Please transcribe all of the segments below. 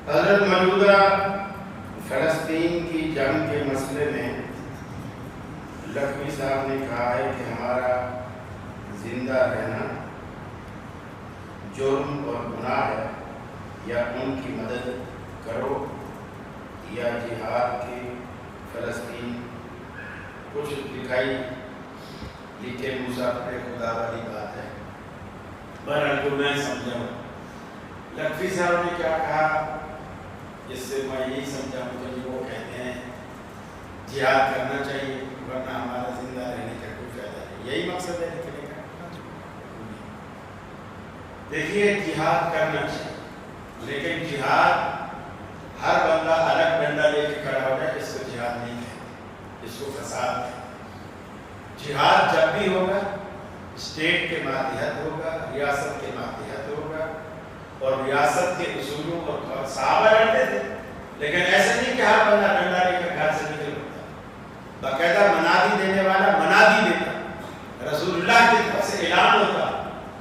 حضرت موجودہ فلسطین کی جنگ کے مسئلے میں لکھوی صاحب نے کہا ہے کہ ہمارا زندہ رہنا جرم اور گناہ ہے، یا ان کی مدد کرو یا جہاد کی فلسطین کچھ دکھائی لکھے مسافر خدا والی بات ہے۔ بہرحال جو میں سمجھا لکھوی صاحب نے کیا کہا، جس سے میں یہی سمجھا مجھے کہ وہ کہتے ہیں جہاد کرنا چاہیے ورنہ ہمارا زندہ رہنے کا کوئی فائدہ نہیں، یہی مقصد ہے لکھنے کا۔ دیکھیے جہاد کرنا چاہیے، لیکن جہاد ہر بندہ الگ ڈنڈا لے کے کھڑا ہو جائے، اس کو جہاد نہیں کہتے، اس کو فساد کہتے۔ جہاد جب بھی ہوگا اسٹیٹ کے ماتحت ہوگا، ریاست کے ماتحت ہوگا، اور ریاست کے اصولوں اور صحابہ لڑتے تھے، لیکن ایسا نہیں کہ ہر بندہ ڈنڈا لے کر گھر سے نکل ہوتا، باقاعدہ منادی دینے والا منادی دیتا، رسول اللہ کی طرف سے اعلان ہوتا،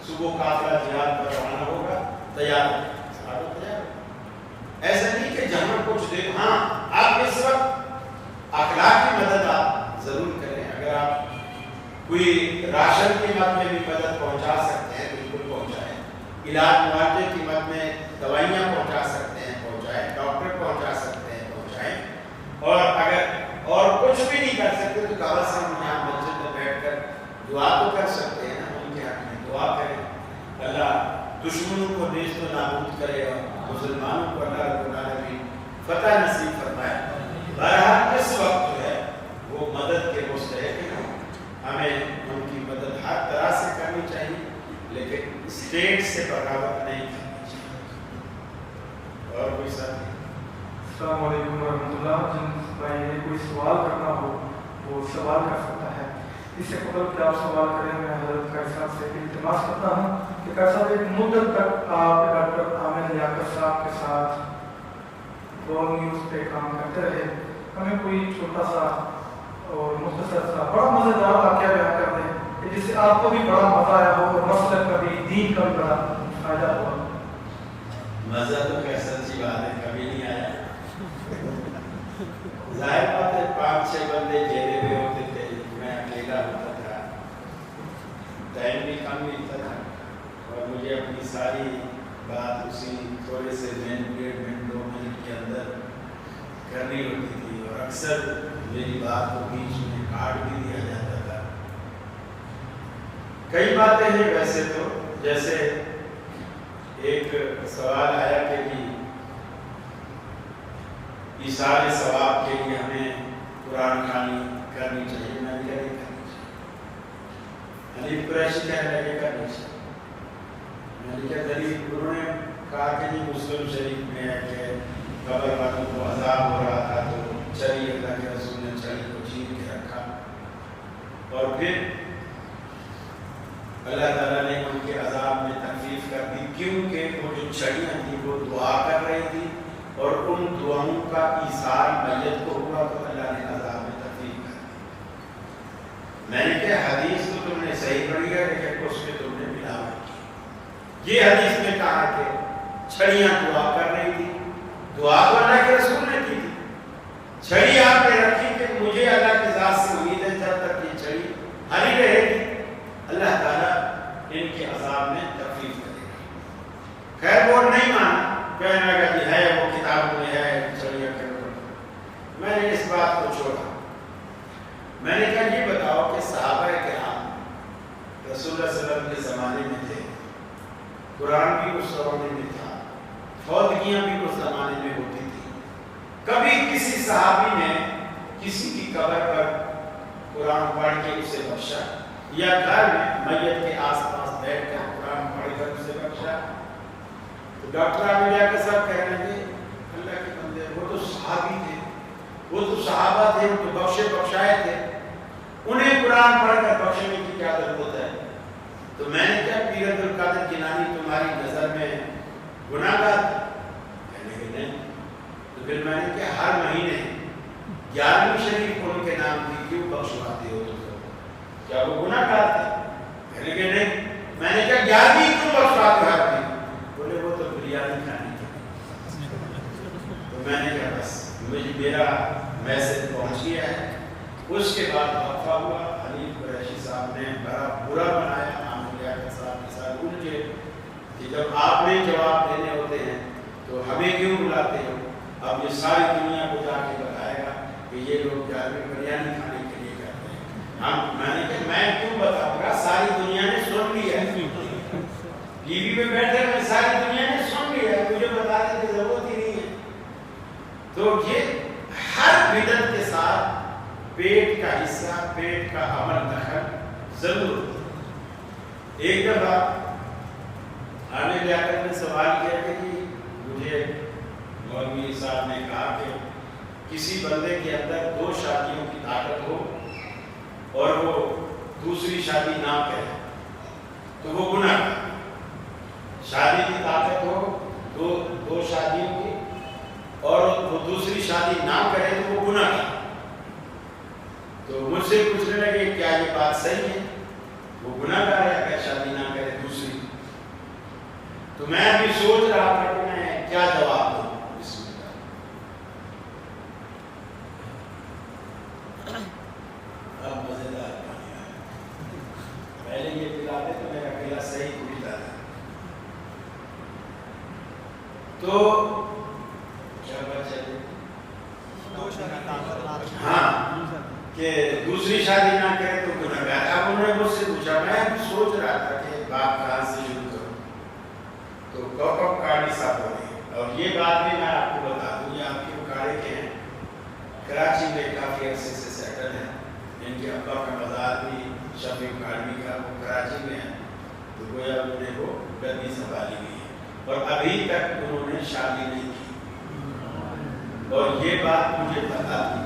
صبح قافلہ جہاد پر روانہ ہوگا، تیار ہو صحابہ تیار ہو۔ ایسا نہیں کہ جہاں کچھ دے، ہاں آپ اس وقت اخلاقی مدد آپ ضرور کریں، اگر آپ کوئی راشن کی مد میں بھی مدد پہنچا سکتے ہیں بالکل پہنچائیں، علاج معالجے کی مد میں دوائیاں پہنچا سکتے ہیں پہنچائیں، ڈاکٹر پہنچا سکتے ہیں پہنچائیں، اور اگر اور کچھ بھی نہیں کر سکتے تو کہا سے ہم یہاں مسجد میں بیٹھ کر دعا تو کر سکتے ہیں نا، ان کے حق میں دعا کریں، اللہ دشمنوں کو نیست و نابود کرے اور مسلمانوں کو اللہ رب العالمین فتح نصیب فرمائے۔ بہرحال اس وقت جو ہے وہ مدد کے مستحق ہیں، ہمیں ان کی مدد ہر طرح سے کرنی چاہیے، لیکن اسٹیٹ سے بغاوت نہیں کرنی چاہیے۔ اور کوئی ساتھی؟ السلام علیکم ورحمۃ اللہ۔ جن بھائی نے کوئی سوال کرنا ہو وہ سوال کر سکتا ہے۔ اس سے قبل کہ آپ سوال کریں میں حضرت قاری صاحب سے التماس کرتا ہوں کہ قاری صاحب ایک مدت تک آپ ڈاکٹر عامر لیاقت صاحب کے ساتھ گول نیوز پہ کام کرتے رہے، ہمیں کوئی چھوٹا سا اور مختصر سا بڑا مزیدار واقعہ بیان کر دیں کہ جس سے آپ کو بھی بڑا مزہ آیا ہو اور مسلک کا بھی دین کا بھی بڑا فائدہ ہوا۔ مزہ تو خیر سچی بات ہے کبھی نہیں آیا، ظاہر بات ہے 5-6 بندے گھیرے ہوئے ہوتے تھے، میں اکیلا ہوتا تھا، ٹائم بھی کم ملتا تھا، اور مجھے اپنی ساری بات اسی تھوڑے سے منٹ 1.5-2 منٹ کے اندر کرنی ہوتی تھی، اور اکثر میری بات کو بیچ میں کاٹ بھی دیا جاتا تھا۔ کئی باتیں ہیں ویسے تو، جیسے ایک سوال آیا کہ جی ایصال ثواب کے لیے ہمیں قرآن خوانی کرنی چاہیے، میں نے کہا نہیں کرنی چاہیے، حنیف قریشی کہنے لگے کرنی چاہیے، میں نے کہا دلیل، انہوں نے کہا کہ جی مسلم شریف میں ہے کہ قبر والوں کو عذاب ہو رہا تھا تو چلی اللہ کے رسول نے چلی کو چیر کے رکھا، اور پھر اللہ تعالیٰ نے ان کے عذاب میں تخفیف کر دی، کیونکہ وہ جو چھڑیاں تھیں وہ دعا کر رہی تھی، اور ان دعاؤں کا ایصال میت کو ہوا تو اللہ نے عذاب میں تخفیف کر دی۔ میں نے کہا حدیث تو تم نے صحیح پڑھی ہے، لیکن اس میں تم نے ملاوٹ کی۔ یہ حدیث میں کہا کہ چھڑیاں دعا کر رہی تھی، دعا تو اللہ کے رسول نے کی تھی، چھڑی آپ نے رکھی کہ مجھے اللہ کی ذات سے امید ہے جب تک یہ چھڑی ہری رہے گی اللہ تعالیٰ ان کے عذاب میں تخفیف کرے گا۔ خیر وہ نہیں مانا، کہنے لگا کہ ہے وہ کتاب میں ہے چھڑیاں کرو، میں نے اس بات کو چھوڑا۔ میں نے کہا یہ بتاؤ کہ صحابہ کرام رسول اللہ صلی اللہ علیہ وسلم کے زمانے میں تھے، قرآن بھی اس زمانے میں تھا، فوتگیاں بھی اس زمانے میں ہوتی تھی، کبھی کسی صحابی نے کسی کی قبر پر قرآن پڑھ کے اسے بخشا، یا گھر میں میت کے آس پاس بیٹھ کر قرآن پڑھ کر اسے بخشا؟ تو ڈاکٹر عامر لیاقت صاحب کہنے لگے اللہ کے بندے وہ تو صحابی تھے، وہ تو صحابہ تھے، وہ تو بخشے بخشائے تھے، انہیں قرآن پڑھ کر بخشنے کی کیا ضرورت ہے؟ تو میں نے کہا پیر عبد القادر جیلانی تمہاری نظر میں گناہ گار تھا؟ کہنے لگے نہیں۔ تو پھر میں نے کہا ہر مہینے 11ویں شریف ان کے نام کی کیوں بخشواتے ہو تم لوگ؟ کیا وہ گناہ گار تھے؟ کہنے لگے نہیں۔ میں نے کہا 11ویں کیوں بخشواتے ہو؟ بولے وہ تو بریانی کھانی تھی۔ میسج پہنچ گیا ہے. اس کے بعد وقفہ ہوا. حنیف قریشی صاحب نے بڑا برا بنایا عامر لیاقت صاحب کے ساتھ ان کے کہ جب آپ نے جواب دینے ہوتے ہیں تو ہمیں کیوں بلاتے ہو. اب یہ ساری دنیا کو جا کے بتائے گا کہ یہ لوگ گھر میں بریانی کھانے کے لیے کرتے ہیں. میں نے کہا میں کیوں بتاؤں گا, ساری دنیا نے سن لیا ہے, ٹی وی پہ بیٹھے ہوئے ساری دنیا نے سن لیا ہے, مجھے بتانے کی ضرورت ہی نہیں ہے. تو یہ ہر بدعت کے ساتھ پیٹ کا حصہ, پیٹ کا عمل دخل ضرور. ایک دفعہ عامر لیاقت نے سوال کیا کہ جی مجھے مولوی صاحب نے کہا کہ کسی بندے کے اندر 2 شادیوں کی طاقت ہو اور وہ دوسری شادی نہ کرے تو وہ گناہ ہے. شادی کی طاقت ہو 2 شادیوں کی اور وہ دوسری شادی نہ کرے تو وہ گناہ ہے. تو مجھ سے پوچھنے لگے کیا یہ بات صحیح ہے, وہ گناہ گار ہے اگر شادی نہ کرے دوسری. تو میں ابھی سوچ رہا تھا کہ میں کیا جواب دوں اس میں. اب مزیدار پانی آیا. پہلے یہ پلاتے تو میرا پلا صحیح پیتا تھا. تو کیا بات چلے, ہاں کہ دوسری شادی نہ کرے تو گناہ گار. اب انہوں نے مجھ سے پوچھا, میں ابھی سوچ رہا تھا کہ بات کہاں سے شروع کروں. تو کوکب کاڑی صاحب بولے, اور یہ بات بھی میں آپ کو بتا دوں, یہ آپ کے اکاڑے کے ہیں, کراچی میں کافی عرصے سے سیٹل ہیں. ان کے ابا کا مزار بھی شفیق کاڑوی کا, وہ کراچی میں ہے. تو گویا انہوں نے وہ گدی سنبھالی ہوئی ہے اور ابھی تک انہوں نے شادی نہیں کی. اور یہ بات مجھے پتا تھی,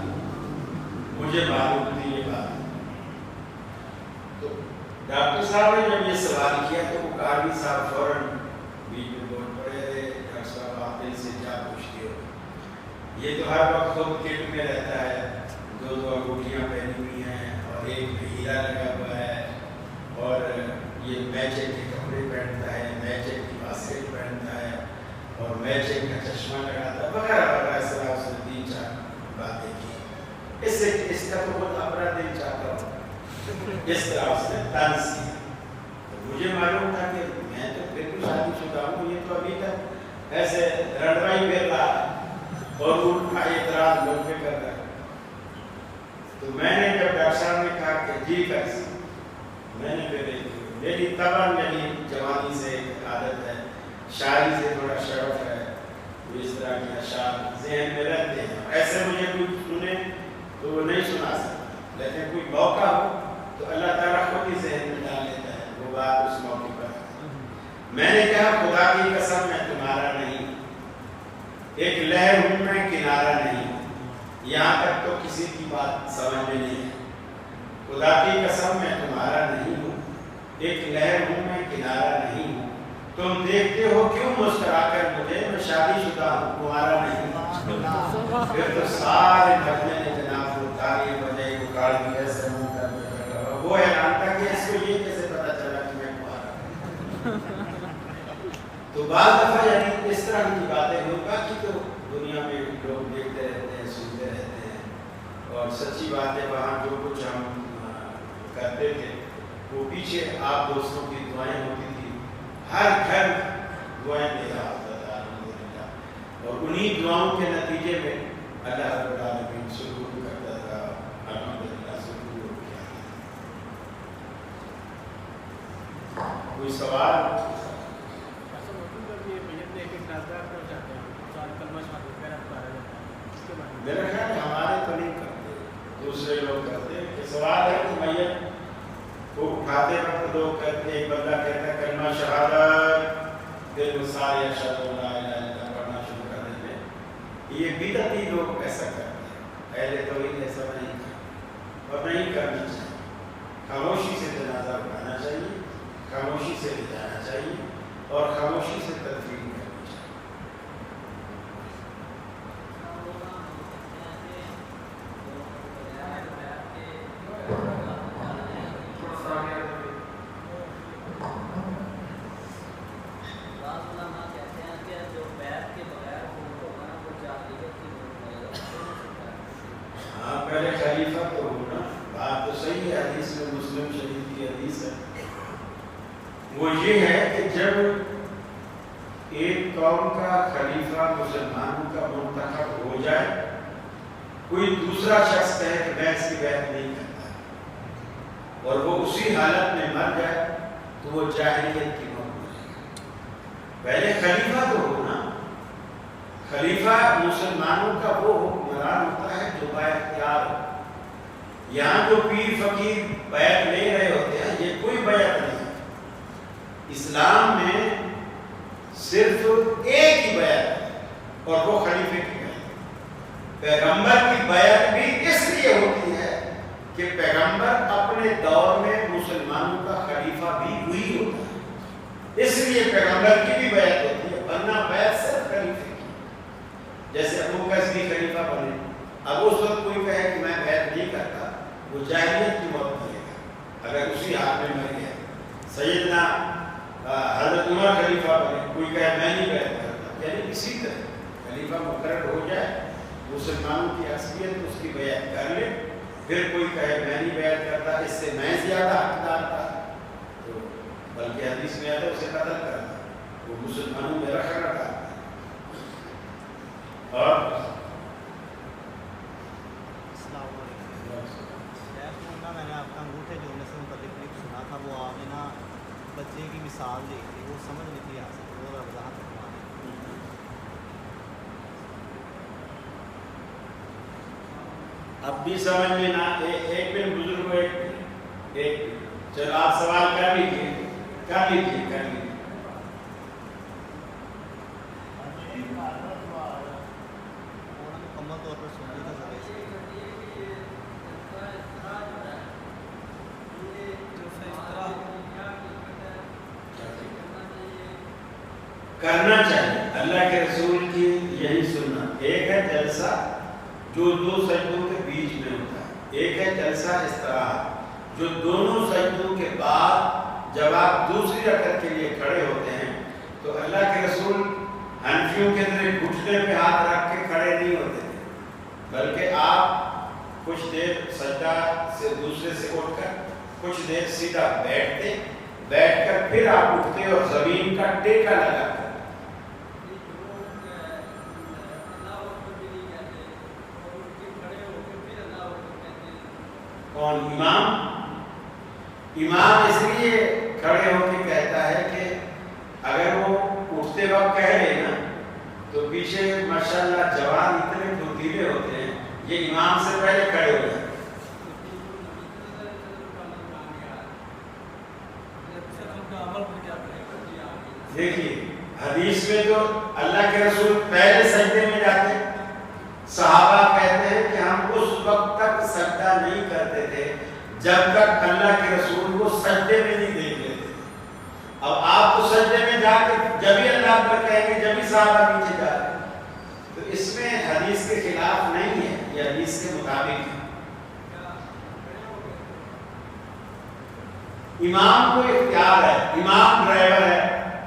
مجھے معلوم تھی یہ بات. تو ڈاکٹر صاحب نے جب یہ سوال کیا تو وہ کاڑوی صاحب فوراً بیچ میں بول پڑے, ڈاکٹر صاحب آپ ان سے کیا پوچھتے ہو, یہ تو ہر وقت خود کٹ میں رہتا ہے, 2 انگوٹھیاں پہنی ہوئی ہیں اور ایک میں ہیرا لگا ہوا ہے, اور یہ میچنگ کے کپڑے پہنتا ہے, میچنگ کی باسکٹ پہنتا ہے, اور میچنگ کا چشمہ لگاتا ہے, وغیرہ وغیرہ. اس طرح اس نے 3-4 باتیں کی. اس کا تو بہت اپنا دل چاہتا ہوں, اس طرح اس نے طنز کیا. تو مجھے معلوم تھا کہ میں تو بالکل شادی شدہ ہوں, یہ تو ابھی تک ایسے رڑوائی پھر رہا ہے اور ان کا اعتراض لوگ پہ کر رہا ہے. تو میں نے جب ڈاکٹر صاحب نے کہا کہ جی کیسے, میں نے پھر میری طبع میری جوانی سے ایک عادت ہے, شاعری سے تھوڑا شرف ہے, اس طرح کے اشعار ذہن میں رہتے ہیں. ایسے مجھے کوئی سنے تو وہ نہیں سنا سکتا, لیکن کوئی موقع ہو تو اللہ تعالیٰ خود ہی ذہن میں ڈال لیتا ہے وہ بات اس موقع پر. میں نے کہا خدا کی قسم میں تمہارا نہیں, ایک لہر ہوں میں کنارہ نہیں, یہاں تک تو کسی کی بات سمجھ میں نہیں ہے. خدا کی قسم میں تمہارا نہیں ہوں, ایک لہر ہوں میں کنارہ نہیں ہوں. تم دیکھتے ہو کیوں مسکرا کر مجھے, میں شادی شدہ ہوں تمہارا نہیں. پھر تو سارے بچنے نے جناب وہ تاریخ بجائی وہ کاڑ بھی ایسے منہ کر وہ حیران تھا کہ اس کو یہ کیسے پتا چلا کہ میں کمہارا. تو بعض دفعہ یعنی اس طرح کی باتیں ہوں, باقی تو دنیا میں لوگ دیکھتے رہتے ہیں, سنتے رہتے ہیں, اور سچی بات ہے وہاں جو کچھ ہم کرتے تھے وہ پیچھے آپ دوستوں کی دعائیں ہوتی تھی, ہر گھر دعائیں دے رہا ہوتا تھا الحمدللہ, اور انہی دعاؤں کے نتیجے میں اللہ رب العالمین سکون کرتا تھا. الحمدللہ سکون ہو گیا. کوئی سوال؟ میرا خیال ہمارے تو نہیں کرتے, دوسرے لوگ کرتے ہیں. کہ سوال ہے کہ میت کو اٹھاتے وقت لوگ کہتے, ایک بندہ کہتا ہے کلمہ شہادت, پھر وہ سارے اشہد ان لا الہ الا اللہ پڑھنا شروع کر دیتے ہیں. یہ بدعتی لوگ ایسا کرتے ہیں, اہل توحید ایسا نہیں کرتے اور نہیں کرنی چاہیے. خاموشی سے جنازہ اٹھانا چاہیے, خاموشی سے لے جانا چاہیے, اور خاموشی سے تدفین کرنی چاہیے. وہ یہ ہے کہ جب ایک قوم کا خلیفہ مسلمانوں کا منتخب ہو جائے، کوئی دوسرا شخص کہے کہ میں اس کی بیعت نہیں کرتا اور وہ اسی حالت میں مر جائے تو وہ جاہلیت کی موت ہو جائے گا۔ پہلے خلیفہ تو ہو نا، خلیفہ مسلمانوں کا وہ حکمران ہوتا ہے جو بااختیار ہو۔ یہاں جو پیر فقیر بیعت لے رہے ہوتے ہیں یہ کوئی بیعت نہیں ہے۔ اسلام میں صرف ایک ہی بیعت ہے اور وہ خلیفے کی بیعت ہے۔ پیغمبر کی بیعت بھی اس لیے ہوتی ہے کہ پیغمبر اپنے دور میں مسلمانوں کا خلیفہ بھی وہی ہوتا ہے، اس لیے پیغمبر کی بھی بیعت ہوتی ہے، ورنہ بیعت صرف خلیفے کی۔ جیسے ابو بکر بھی خلیفہ بنے، اب اس وقت کوئی کہے کہ میں بیعت نہیں کرتا، وہ جاہلیت کی موت مرے گا اگر اسی حال میں مر گیا۔ سیدنا حضرت عمر خلیفہ بنے، کوئی کہے میں نہیں بیعت کرتا، یعنی اسی طرح خلیفہ مقرر ہو جائے، مسلمانوں کی اکثریت اس کی بیعت کر لے، پھر کوئی کہے میں نہیں بیعت کرتا، اس سے میں زیادہ حقدار تھا، تو بلکہ حدیث میں آتا ہے اسے قتل کرتا، وہ مسلمانوں میں رکھا رکھا۔ اور میں نے آپ کا انگوٹھے جوڑنے سے متعلق کلپ سنا تھا، وہ آپ نے نا بچے کی مثال دی تھی، وہ سمجھ نہیں تھی آ سکتی، وہ وضاحت فرما دیں۔ اب بھی سمجھ میں نہ، ایک منٹ بزرگ ہو، ایک چلو آپ سوال کر لیجیے کر لیجیے کر لیجیے۔ مکمل طور پر سن لیتا تھا اس کرنا چاہیے، اللہ کے رسول کی یہی سننا۔ ایک ہے جلسہ جو دو سجدوں کے بیچ میں ہوتا ہے، ایک ہے جلسہ استراحت جو دونوں سجدوں کے بعد جب آپ دوسری رکعت کے لیے کھڑے ہوتے ہیں تو اللہ کے رسول حنفیوں کے اندر گھٹنے پہ ہاتھ رکھ کے کھڑے نہیں ہوتے تھے، بلکہ آپ کچھ دیر سجدہ سے دوسرے سے اٹھ کر کچھ دیر سیدھا بیٹھتے، بیٹھ کر پھر آپ اٹھتے اور زمین کا ٹیکا لگا کر۔ کون؟ امام اس لیے کھڑے ہو کے کہتا ہے کہ اگر وہ اٹھتے وقت کہہ لے نا تو پیچھے ماشاءاللہ جوان اتنے پھرتیلے ہوتے ہیں، یہ امام سے پہلے کھڑے ہو جائیں۔ دیکھیے حدیث میں تو اللہ کے رسول پہلے سجدے میں جاتے، صحابہ کہتے ہیں کہ ہم اس وقت تک سجدہ نہیں کرتے تھے جب تک اللہ کے رسول کو سجدے میں نہیں دیکھ لیتے۔ اب آپ تو سجدے میں جا کے جب ہی اللہ پر کہیں گے جب ہی صحابہ نیچے جا رہے، تو اس میں حدیث کے خلاف نہیں ہے، یہ حدیث کے مطابق ہے۔ امام کو اختیار ہے، امام ڈرائیور ہے،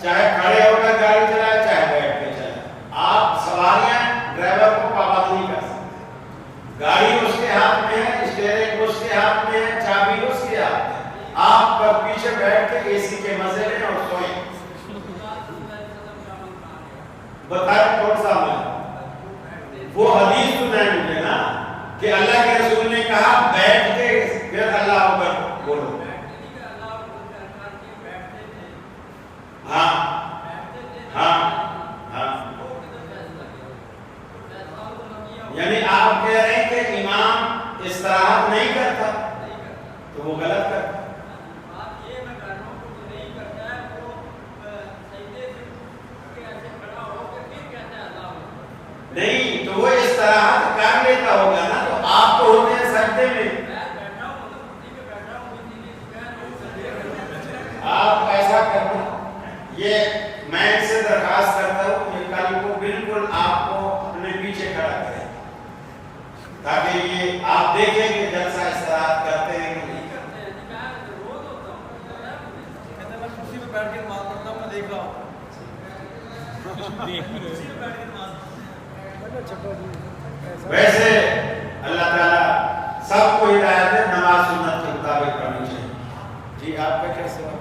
چاہے کھڑے ہو کر گاڑی چلائے چاہے بیٹھ کے چلائے۔ آپ سواریاں ڈرائیور کو پابند نہیں کر سکتے، گاڑی اس کے ہاتھ میں ہے، اسٹیئرنگ اس کے ہاتھ میں ہے، چابی اس کے ہاتھ میں ہے، آپ پر پیچھے بیٹھ کے اے سی کے مزے لیں اور سوئیں۔ بتائیں کون سا عمل؟ وہ حدیث تو نہیں مجھے نا کہ اللہ کے رسول نے کہا بیٹھ کے پھر اللہ اکبر بولو۔ ہاں ہاں ہاں، یعنی آپ کہہ رہے ہیں کہ امام استراحت نہیں کرتا تو وہ غلط کرتا۔ نہیں تو وہ استراحت کر لیتا ہوگا نا، تو آپ تو ہوتے ہیں سجدے میں، آپ ایسا کرتے ہیں۔ یہ میں ان سے درخواست کرتا ہوں کہ کل کو بالکل آپ کو اپنے پیچھے کھڑا کریں تاکہ یہ آپ دیکھیں کہ جلسہ استراحت کرتے ہیں کہ نہیں کرتے ہیں۔ ویسے اللہ تعالیٰ سب کو ہدایت ہے، نماز سنت کے مطابق پڑھنی چاہیے۔ جی آپ کا کیا سوال؟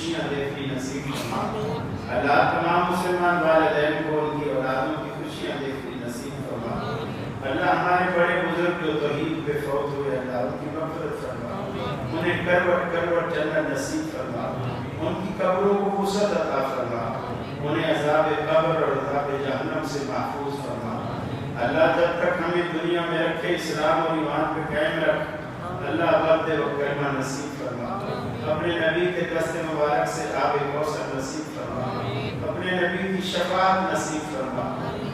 خوشیاں دیکھنی نصیب فرما اللہ تمام مسلمان والدین کو ان کی اولادوں کی خوشیاں دیکھنی نصیب فرما اللہ ہمارے بڑے بزرگ جو توحید پہ فوت ہوئے اللہ ان کی مغفرت فرما انہیں کروٹ کروٹ جنت نصیب فرما ان کی قبروں کو وسعت عطا فرما انہیں عذاب قبر اور عذاب جہنم سے محفوظ فرما اللہ جب تک ہمیں دنیا میں رکھے اسلام اور ایمان پہ قائم رکھ اللہ وقت و کلمہ نصیب فرما اپنے نبی کے دست مبارک سے آب کوثر نصیب فرما اپنے نبی کی شفاعت نصیب فرما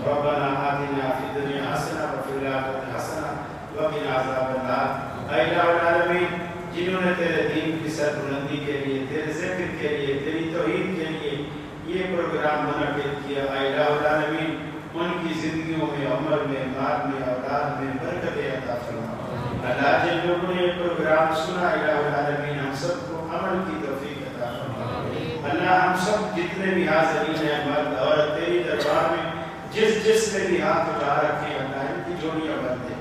ربنا آتنا فی الدنیا حسنہ وفی الآخرۃ حسنہ وقنا عذاب النار اے الہ العالمین جنہوں نے تیرے دین کی سربلندی کے لیے تیرے ذکر کے لیے تیری توحید کے لیے یہ پروگرام منعقد کیا اے الہ العالمین ان کی زندگیوں میں عمر میں مال میں اولاد میں برکت عطا فرما اللہ جن لوگوں نے یہ پروگرام سنا الہ العالمین ہم سب کو عمل کی توفیق عطا فرما اللہ ہم سب جتنے بھی حاضرین ہیں مرد عورت تیری دربار میں جس نے بھی ہاتھ اٹھا رکھے اللہ ان کی جوڑیاں بن دے